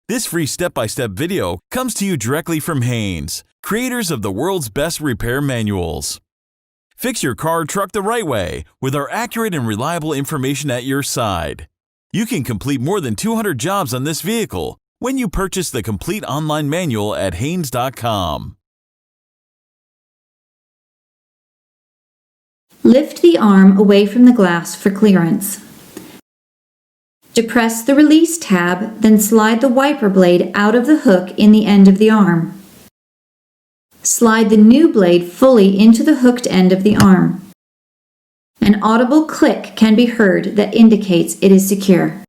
This free step-by-step video comes to you directly from Haynes, creators of the world's best repair manuals. Fix your car or truck the right way with our accurate and reliable information at your side. You can complete more than 200 jobs on this vehicle when you purchase the complete online manual at Haynes.com. Lift the arm away from the glass for clearance. Depress the release tab, then slide the wiper blade out of the hook in the end of the arm. Slide the new blade fully into the hooked end of the arm. An audible click can be heard that indicates it is secure.